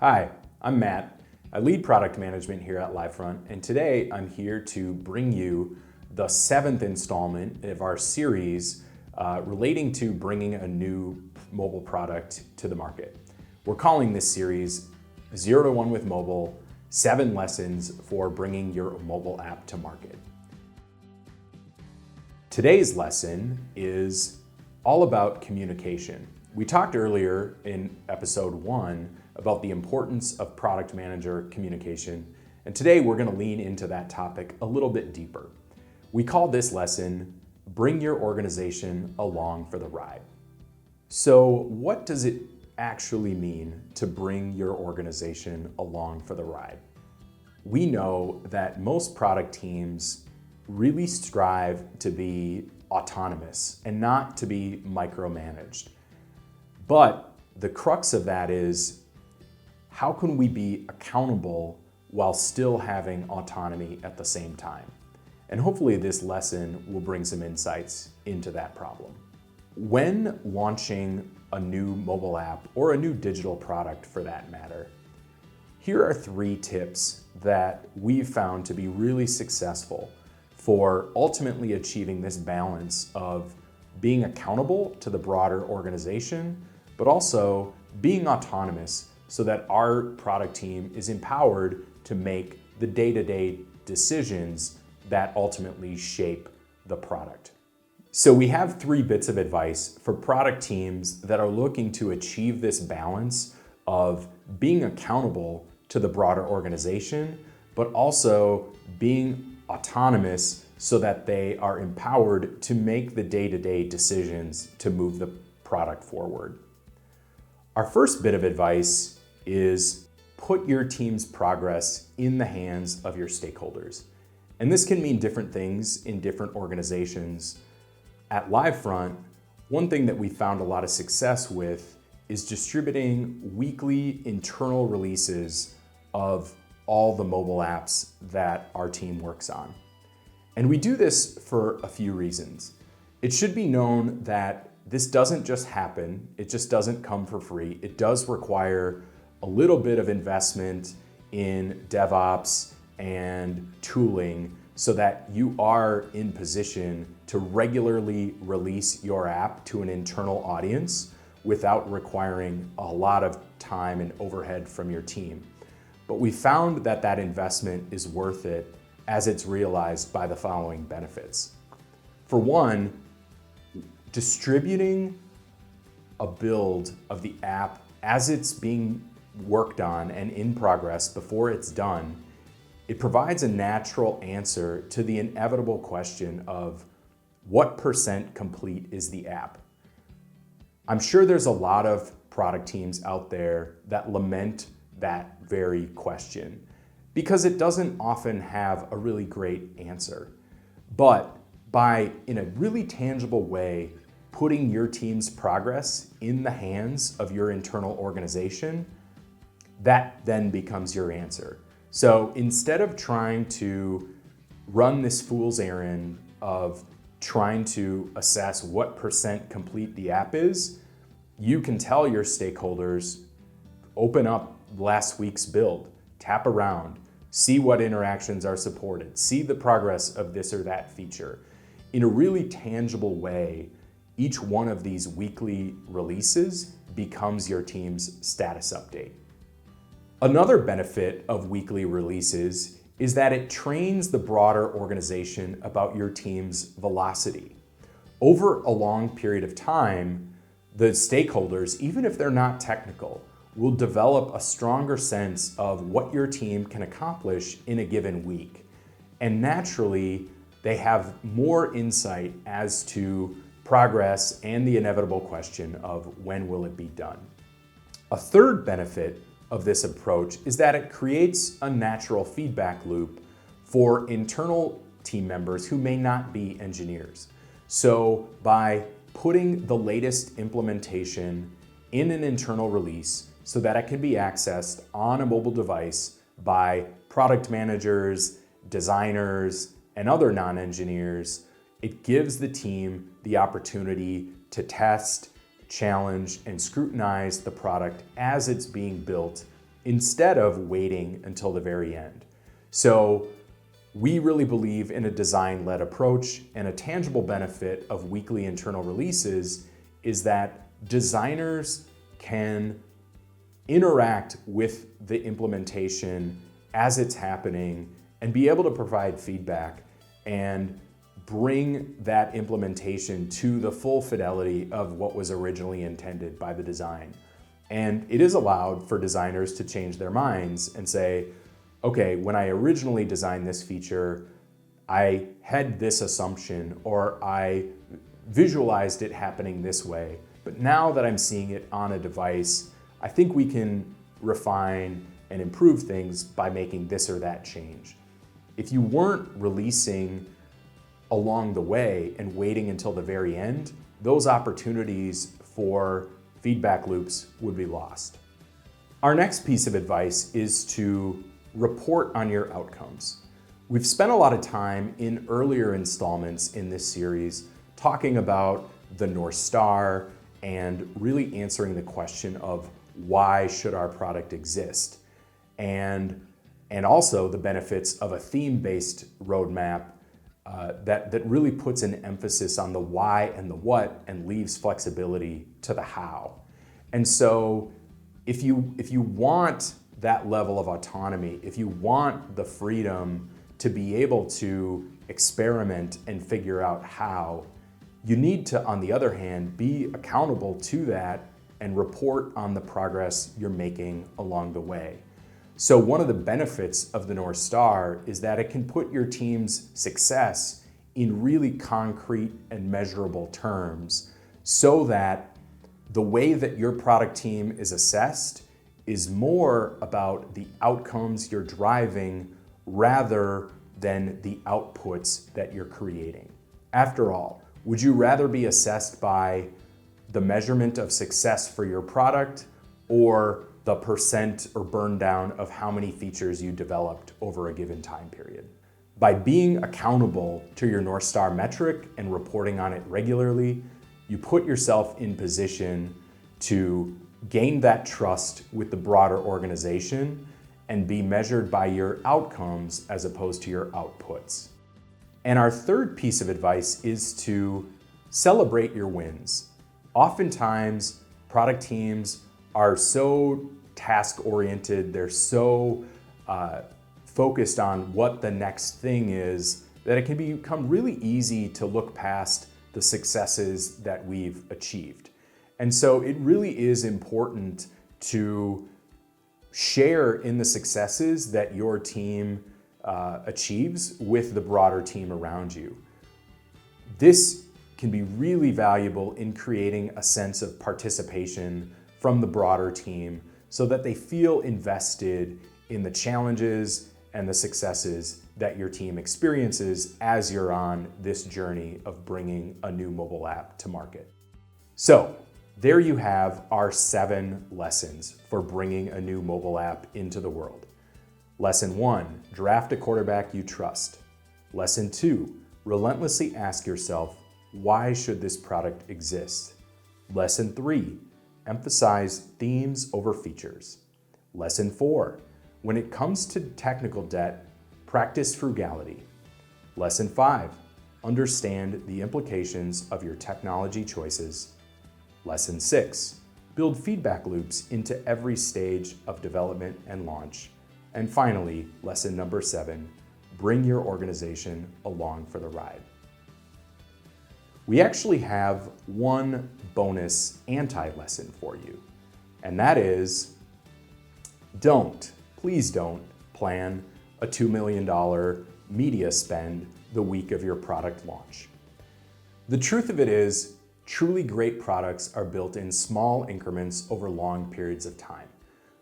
Hi, I'm Matt. I lead product management here at Livefront, and today I'm here to bring you the 7th installment of our series relating to bringing a new mobile product to the market. We're calling this series 0 to 1 with Mobile, 7 Lessons for Bringing Your Mobile App to Market. Today's lesson is all about communication. We talked earlier in episode 1 about the importance of product manager communication, and today we're going to lean into that topic a little bit deeper. We call this lesson, Bring Your Organization Along for the Ride. So what does it actually mean to bring your organization along for the ride? We know that most product teams really strive to be autonomous and not to be micromanaged. But the crux of that is, how can we be accountable while still having autonomy at the same time? And hopefully this lesson will bring some insights into that problem. When launching a new mobile app or a new digital product for that matter, here are 3 tips that we've found to be really successful for ultimately achieving this balance of being accountable to the broader organization, but also being autonomous so that our product team is empowered to make the day-to-day decisions that ultimately shape the product. So we have 3 bits of advice for product teams that are looking to achieve this balance of being accountable to the broader organization, but also being autonomous so that they are empowered to make the day-to-day decisions to move the product forward. Our first bit of advice is put your team's progress in the hands of your stakeholders. And this can mean different things in different organizations. At Livefront, one thing that we found a lot of success with is distributing weekly internal releases of all the mobile apps that our team works on. And we do this for a few reasons. It should be known that this doesn't just happen. It just doesn't come for free. It does require a little bit of investment in DevOps and tooling so that you are in position to regularly release your app to an internal audience without requiring a lot of time and overhead from your team. But we found that that investment is worth it as it's realized by the following benefits. For one, distributing a build of the app as it's being worked on and in progress before it's done, it provides a natural answer to the inevitable question of what % complete is the app? I'm sure there's a lot of product teams out there that lament that very question because it doesn't often have a really great answer. But by, in a really tangible way, putting your team's progress in the hands of your internal organization, that then becomes your answer. So instead of trying to run this fool's errand of trying to assess what % complete the app is, you can tell your stakeholders, open up last week's build, tap around, see what interactions are supported, see the progress of this or that feature. In a really tangible way, each one of these weekly releases becomes your team's status update. Another benefit of weekly releases is that it trains the broader organization about your team's velocity. Over a long period of time, the stakeholders, even if they're not technical, will develop a stronger sense of what your team can accomplish in a given week. And naturally, they have more insight as to progress and the inevitable question of when will it be done. A third benefit of this approach is that it creates a natural feedback loop for internal team members who may not be engineers. So by putting the latest implementation in an internal release so that it can be accessed on a mobile device by product managers, designers, and other non-engineers, it gives the team the opportunity to test, challenge, and scrutinize the product as it's being built instead of waiting until the very end. So we really believe in a design-led approach, and a tangible benefit of weekly internal releases is that designers can interact with the implementation as it's happening and be able to provide feedback and bring that implementation to the full fidelity of what was originally intended by the design. And it is allowed for designers to change their minds and say, okay, when I originally designed this feature, I had this assumption, or I visualized it happening this way, but now that I'm seeing it on a device, I think we can refine and improve things by making this or that change. If you weren't releasing along the way and waiting until the very end, those opportunities for feedback loops would be lost. Our next piece of advice is to report on your outcomes. We've spent a lot of time in earlier installments in this series talking about the North Star and really answering the question of why should our product exist, and also the benefits of a theme-based roadmap that really puts an emphasis on the why and the what and leaves flexibility to the how. And so if you want that level of autonomy, if you want the freedom to be able to experiment and figure out how, you need to, on the other hand, be accountable to that and report on the progress you're making along the way. So one of the benefits of the North Star is that it can put your team's success in really concrete and measurable terms, so that the way that your product team is assessed is more about the outcomes you're driving rather than the outputs that you're creating. After all, would you rather be assessed by the measurement of success for your product, or the percent or burn down of how many features you developed over a given time period? By being accountable to your North Star metric and reporting on it regularly, you put yourself in position to gain that trust with the broader organization and be measured by your outcomes as opposed to your outputs. And our third piece of advice is to celebrate your wins. Oftentimes, product teams are so task-oriented, they're so focused on what the next thing is, that it can become really easy to look past the successes that we've achieved. And so it really is important to share in the successes that your team achieves with the broader team around you. This can be really valuable in creating a sense of participation from the broader team, so that they feel invested in the challenges and the successes that your team experiences as you're on this journey of bringing a new mobile app to market. So there you have our 7 lessons for bringing a new mobile app into the world. Lesson 1, draft a quarterback you trust. Lesson 2, relentlessly ask yourself, why should this product exist? Lesson 3, emphasize themes over features. Lesson 4, when it comes to technical debt, practice frugality. Lesson 5, understand the implications of your technology choices. Lesson 6, build feedback loops into every stage of development and launch. And finally, lesson number 7, bring your organization along for the ride. We actually have one bonus anti-lesson for you, and that is please don't plan a $2 million media spend the week of your product launch. The truth of it is, truly great products are built in small increments over long periods of time.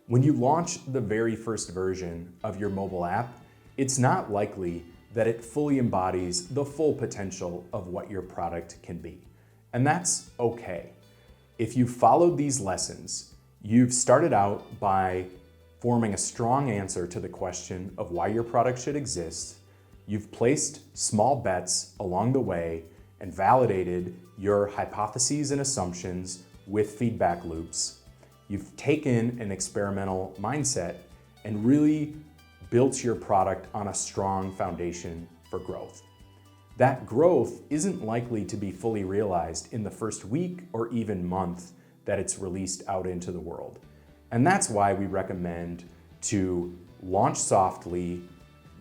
When you launch the very first version of your mobile app, it's not likely that it fully embodies the full potential of what your product can be. And that's okay. If you followed these lessons, you've started out by forming a strong answer to the question of why your product should exist. You've placed small bets along the way and validated your hypotheses and assumptions with feedback loops. You've taken an experimental mindset and really built your product on a strong foundation for growth. That growth isn't likely to be fully realized in the first week or even month that it's released out into the world. And that's why we recommend to launch softly,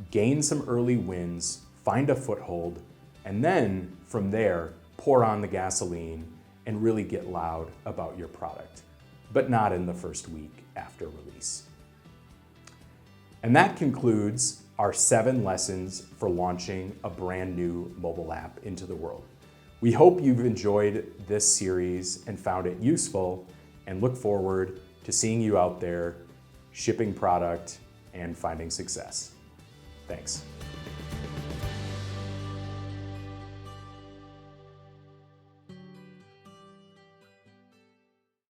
gain some early wins, find a foothold, and then from there, pour on the gasoline and really get loud about your product, but not in the first week after release. And that concludes our 7 lessons for launching a brand new mobile app into the world. We hope you've enjoyed this series and found it useful, and look forward to seeing you out there shipping product and finding success. Thanks.